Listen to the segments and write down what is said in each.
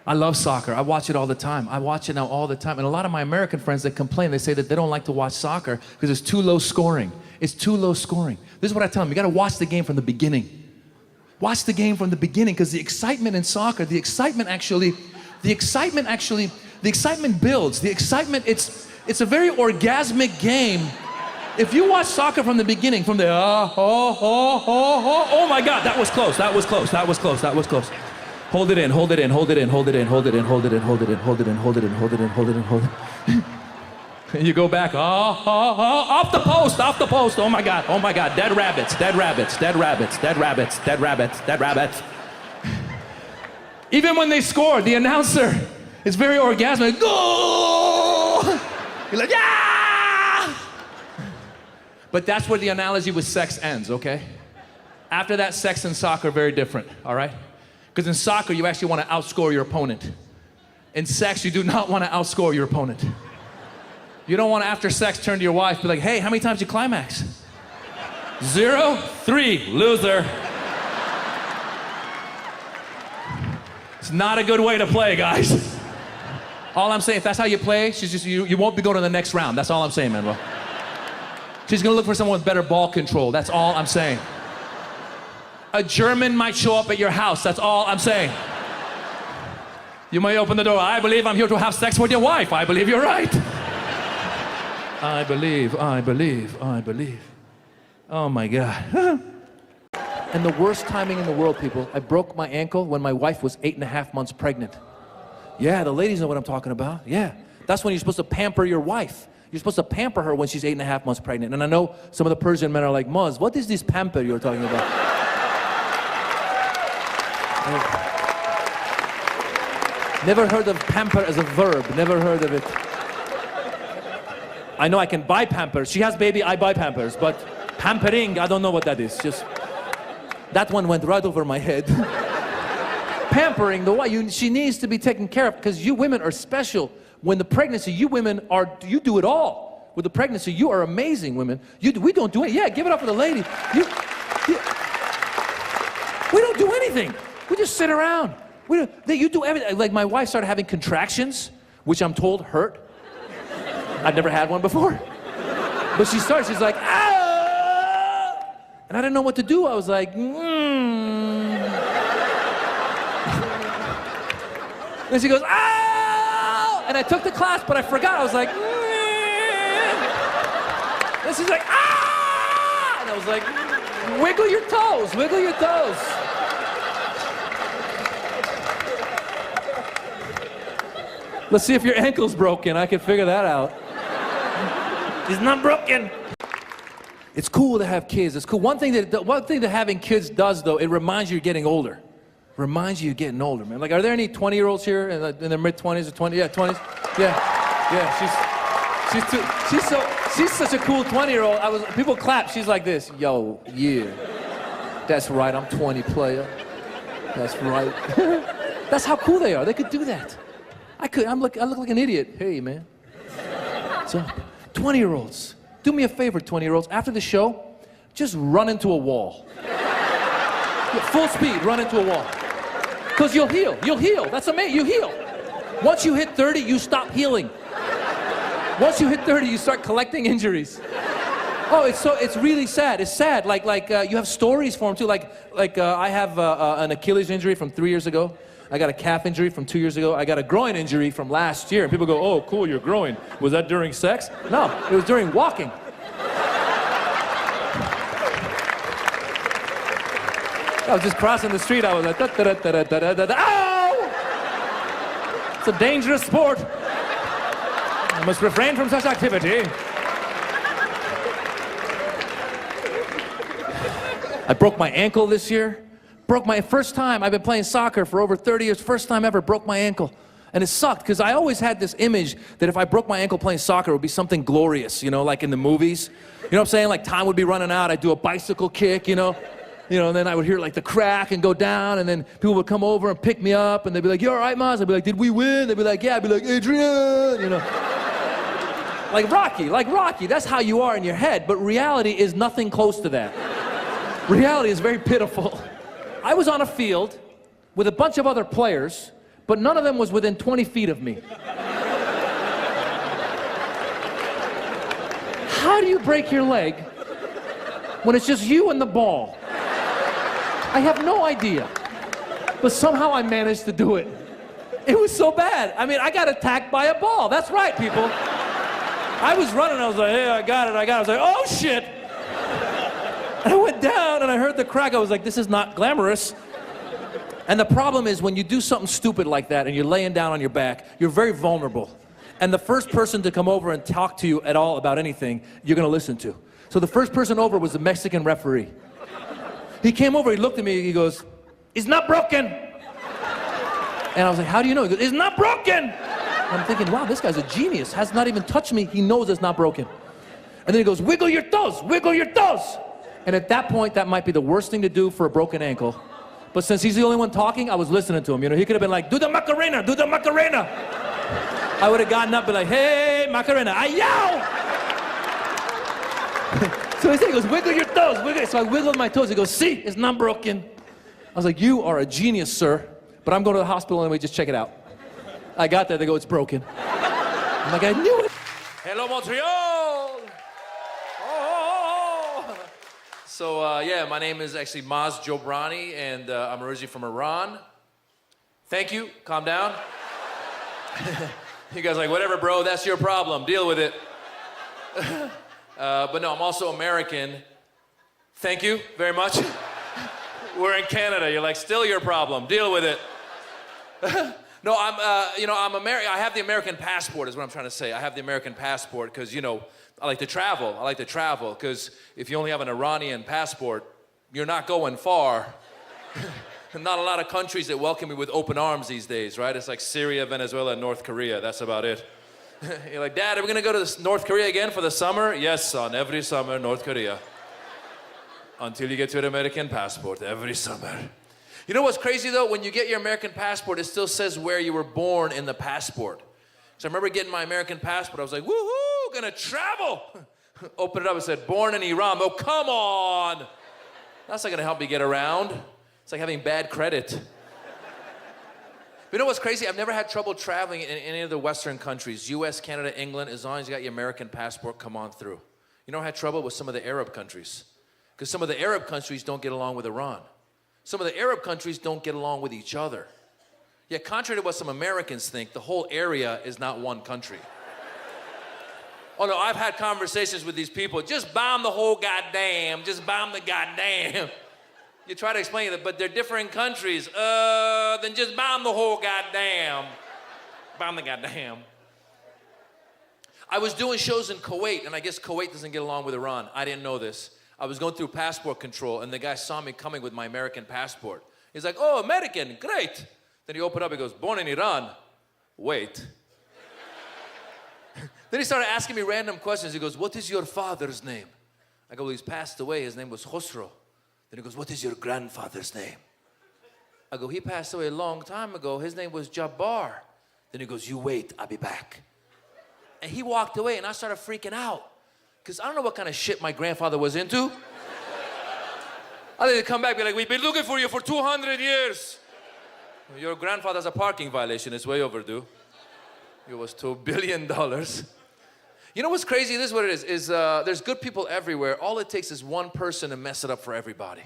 I love soccer. I watch it all the time. I watch it now all the time. And a lot of my American friends that complain, they say that they don't like to watch soccer because it's too low scoring. It's too low scoring. This is what I tell them. You got to watch the game from the beginning. Watch the game from the beginning, because the excitement in soccer, the excitement builds. The excitement, it's a very orgasmic game. If you watch soccer from the beginning, from the oh my God, that was close, that was close, that was close, that was close. Hold it in, hold it in, hold it in, hold it in, hold it in, hold it in, hold it in, hold it in, hold it in, hold it in, hold it in, hold it in. And you go back, off the post, oh my God, dead rabbits, dead rabbits, dead rabbits, dead rabbits, dead rabbits, dead rabbits. Even when they score, the announcer is very orgasmic. Goal! You're like, yeah! But that's where the analogy with sex ends, okay? After that, sex and soccer are very different, all right? Because in soccer, you actually want to outscore your opponent. In sex, you do not want to outscore your opponent. You don't want to, after sex, turn to your wife, be like, hey, how many times did you climax? 0, 3, loser. It's not a good way to play, guys. All I'm saying, if that's how you play, you won't be going to the next round. That's all I'm saying, man, bro. She's gonna look for someone with better ball control. That's all I'm saying. A German might show up at your house. That's all I'm saying. You might open the door. I believe I'm here to have sex with your wife. I believe you're right. I believe. Oh my God. And the worst timing in the world, people, I broke my ankle when my wife was 8.5 months pregnant. Yeah, the ladies know what I'm talking about. Yeah, that's when you're supposed to pamper your wife. You're supposed to pamper her when she's 8.5 months pregnant. And I know some of the Persian men are like, Muz, what is this pamper you're talking about? Never heard of pamper as a verb. Never heard of it. I know I can buy Pampers. She has baby, I buy Pampers. But pampering, I don't know what that is. Just that one went right over my head. Pampering, the wife, she needs to be taken care of, because you women are special. When the pregnancy, you women you do it all. With the pregnancy, you are amazing, women. We don't do it. Yeah, give it up for the lady. We don't do anything. We just sit around. You do everything. Like, my wife started having contractions, which I'm told hurt. I've never had one before. But she's like, ah! And I didn't know what to do. I was like, And she goes, ah! And I took the class, but I forgot. I was like, And she's like, ah! And I was like, wiggle your toes, wiggle your toes. Let's see if your ankle's broken. I can figure that out. It's not broken. It's cool to have kids. It's cool. One thing that having kids does, though, it reminds you you're getting older. Reminds you you're getting older, man. Like, are there any 20-year-olds here in their mid-20s or 20? Yeah, 20s. Yeah. She's such a cool 20-year-old. People clap. She's like this. Yo, yeah. That's right. I'm 20, player. That's right. That's how cool they are. They could do that. I look like an idiot. Hey, man. What's up? 20-year-olds. Do me a favor, 20-year-olds. After the show, just run into a wall. Yeah, full speed, run into a wall. Because you'll heal. You'll heal. That's amazing. You heal. Once you hit 30, you stop healing. Once you hit 30, you start collecting injuries. Oh, it's really sad. It's sad. Like you have stories for them too. I have an Achilles injury from 3 years ago. I got a calf injury from 2 years ago. I got a groin injury from last year. And people go, oh, cool, you're growing. Was that during sex? No, it was during walking. I was just crossing the street. I was like, ow! It's a dangerous sport. I must refrain from such activity. I broke my ankle this year. Broke my first time. I've been playing soccer for over 30 years. First time ever, broke my ankle. And it sucked, because I always had this image that if I broke my ankle playing soccer, it would be something glorious, you know, like in the movies. You know what I'm saying? Like, time would be running out. I'd do a bicycle kick, you know, and then I would hear like the crack and go down, and then people would come over and pick me up, and they'd be like, you all right, Maz? I'd be like, did we win? They'd be like, yeah. I'd be like, Adrian, you know. Like Rocky. That's how you are in your head, but reality is nothing close to that. Reality is very pitiful. I was on a field with a bunch of other players but none of them was within 20 feet of me. How do you break your leg when it's just you and the ball? I have no idea. But somehow I managed to do it. It was so bad. I mean, I got attacked by a ball. That's right, people. I was running, I was like, hey, I got it. I was like, oh, shit. And I went down and I heard the crack. I was like, this is not glamorous. And the problem is when you do something stupid like that and you're laying down on your back, you're very vulnerable. And the first person to come over and talk to you at all about anything, you're gonna listen to. So the first person over was the Mexican referee. He came over, he looked at me, he goes, it's not broken. And I was like, how do you know? He goes, it's not broken. And I'm thinking, wow, this guy's a genius. Has not even touched me. He knows it's not broken. And then he goes, wiggle your toes, wiggle your toes. And at that point, that might be the worst thing to do for a broken ankle. But since he's the only one talking, I was listening to him. You know, he could have been like, do the Macarena, do the Macarena. I would have gotten up and been like, hey, Macarena, ayaw! So he goes, wiggle your toes, wiggle. So I wiggled my toes. He goes, see, it's not broken. I was like, you are a genius, sir. But I'm going to the hospital anyway, just check it out. I got there, they go, it's broken. I'm like, I knew it. Hello, Montreal! Oh. So, yeah, my name is actually Jobrani, and I'm originally from Iran. Thank you, calm down. You guys are like, whatever, bro, that's your problem, deal with it. But no, I'm also American. Thank you very much. We're in Canada, you're like, still your problem, deal with it. No, I'm American. I have the American passport is what I'm trying to say. I have the American passport because, you know, I like to travel. I like to travel because if you only have an Iranian passport, you're not going far. Not a lot of countries that welcome you with open arms these days, right? It's like Syria, Venezuela, and North Korea. That's about it. You're like, Dad, are we going to go to North Korea again for the summer? Yes, son, every summer, North Korea. Until you get your American passport, every summer. You know what's crazy though? When you get your American passport, it still says where you were born in the passport. So I remember getting my American passport. I was like, woohoo, gonna travel. Open it up, it said, born in Iran. Oh, come on. That's not gonna help me get around. It's like having bad credit. But you know what's crazy? I've never had trouble traveling in any of the Western countries, US, Canada, England, as long as you got your American passport, come on through. You know, I had trouble with some of the Arab countries. Because some of the Arab countries don't get along with Iran. Some of the Arab countries don't get along with each other. Yet, contrary to what some Americans think, the whole area is not one country. Oh no, I've had conversations with these people, just bomb the whole goddamn, just bomb the goddamn. You try to explain it, but they're different countries. Then just bomb the whole goddamn. Bomb the goddamn. I was doing shows in Kuwait, and I guess Kuwait doesn't get along with Iran. I didn't know this. I was going through passport control, and the guy saw me coming with my American passport. He's like, oh, American, great. Then he opened up, he goes, born in Iran. Wait. Then he started asking me random questions. He goes, what is your father's name? I go, well, he's passed away. His name was Khosrow. Then he goes, what is your grandfather's name? I go, he passed away a long time ago. His name was Jabbar. Then he goes, you wait, I'll be back. And he walked away, and I started freaking out. Because I don't know what kind of shit my grandfather was into. I think they come back and be like, we've been looking for you for 200 years. Your grandfather has a parking violation. It's way overdue. It was $2 billion. You know what's crazy? This is what it is there's good people everywhere. All it takes is one person to mess it up for everybody.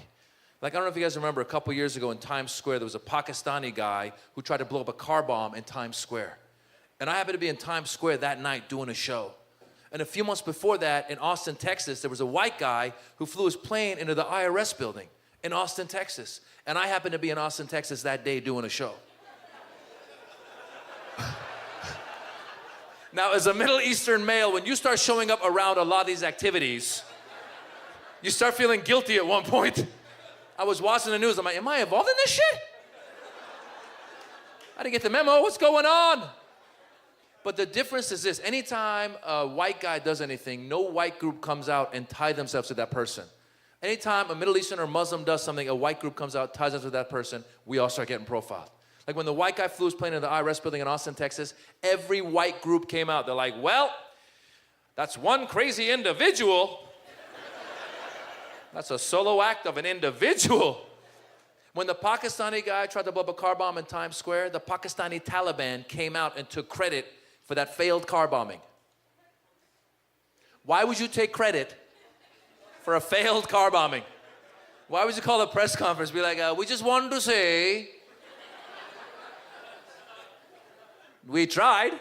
Like, I don't know if you guys remember a couple years ago in Times Square, there was a Pakistani guy who tried to blow up a car bomb in Times Square. And I happened to be in Times Square that night doing a show. And a few months before that, in Austin, Texas, there was a white guy who flew his plane into the IRS building in Austin, Texas. And I happened to be in Austin, Texas that day doing a show. Now, as a Middle Eastern male, when you start showing up around a lot of these activities, you start feeling guilty at one point. I was watching the news, I'm like, am I involved in this shit? I didn't get the memo, what's going on? But the difference is this, anytime a white guy does anything, no white group comes out and tie themselves to that person. Anytime a Middle Eastern or Muslim does something, a white group comes out, ties us to that person, we all start getting profiled. Like when the white guy flew his plane into the IRS building in Austin, Texas, every white group came out. They're like, well, that's one crazy individual. That's a solo act of an individual. When the Pakistani guy tried to blow up a car bomb in Times Square, the Pakistani Taliban came out and took credit for that failed car bombing. Why would you take credit for a failed car bombing? Why would you call a press conference, be like, we just wanted to say, we tried.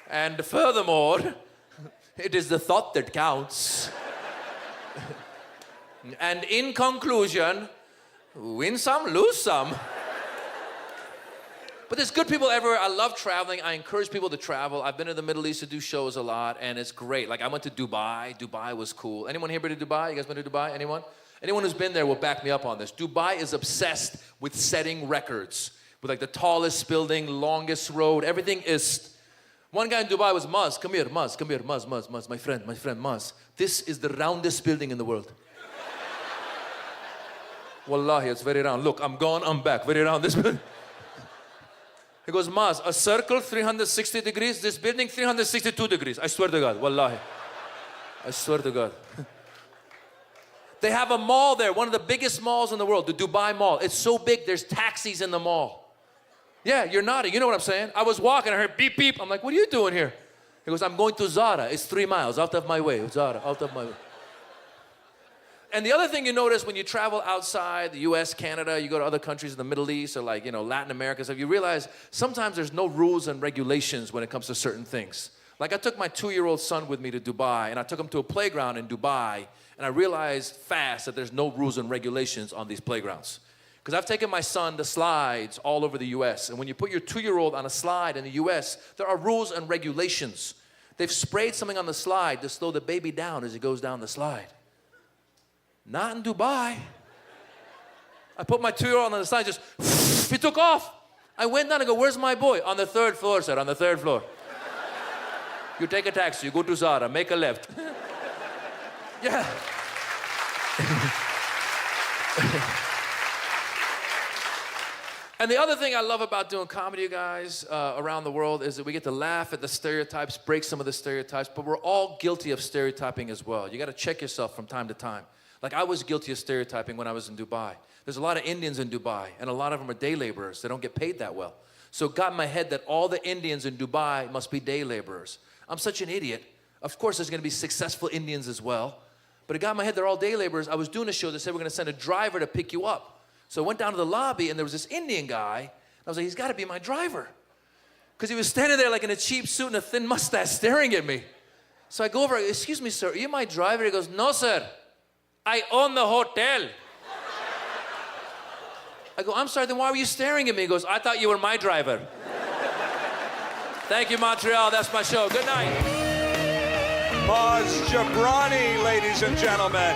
And furthermore, it is the thought that counts. And in conclusion, win some, lose some. But there's good people everywhere. I love traveling. I encourage people to travel. I've been to the Middle East to do shows a lot, and it's great. Like, I went to Dubai. Dubai was cool. Anyone here been to Dubai? You guys been to Dubai? Anyone? Anyone who's been there will back me up on this. Dubai is obsessed with setting records. With like the tallest building, longest road. Everything is... One guy in Dubai was, Maz, come here, Maz, come here, Maz, my friend, Maz. This is the roundest building in the world. Wallahi, it's very round. Look, I'm gone, I'm back. Very round, this building. He goes, Maz, a circle 360 degrees, this building 362 degrees. I swear to God, Wallahi. I swear to God. They have a mall there, one of the biggest malls in the world, the Dubai Mall. It's so big, there's taxis in the mall. Yeah, you're nodding. You know what I'm saying? I was walking, I heard beep, beep. I'm like, what are you doing here? He goes, I'm going to Zara. It's 3 miles out of my way. Zara, out of my way. And the other thing you notice when you travel outside the US, Canada, you go to other countries in the Middle East or like, Latin America, so you realize sometimes there's no rules and regulations when it comes to certain things. Like I took my 2-year-old son with me to Dubai, and I took him to a playground in Dubai, and I realized fast that there's no rules and regulations on these playgrounds. Because I've taken my son to slides all over the US, and when you put your 2-year-old on a slide in the US, there are rules and regulations. They've sprayed something on the slide to slow the baby down as he goes down the slide. Not in Dubai. I put my 2-year-old on the slide, just, he took off. I went down and go, where's my boy? On the 3rd floor, sir, on the 3rd floor. You take a taxi, you go to Zara, make a left. Yeah. And the other thing I love about doing comedy, you guys, around the world is that we get to laugh at the stereotypes, break some of the stereotypes, but we're all guilty of stereotyping as well. You got to check yourself from time to time. Like I was guilty of stereotyping when I was in Dubai. There's a lot of Indians in Dubai, and a lot of them are day laborers. They don't get paid that well. So it got in my head that all the Indians in Dubai must be day laborers. I'm such an idiot. Of course, there's going to be successful Indians as well. But it got in my head they're all day laborers. I was doing a show that said we're going to send a driver to pick you up. So I went down to the lobby, and there was this Indian guy. I was like, he's got to be my driver. Because he was standing there like in a cheap suit and a thin mustache staring at me. So I go over, excuse me, sir, are you my driver? He goes, no, sir. I own the hotel. I go, I'm sorry, then why were you staring at me? He goes, I thought you were my driver. Thank you, Montreal. That's my show. Good night. Jobrani, ladies and gentlemen.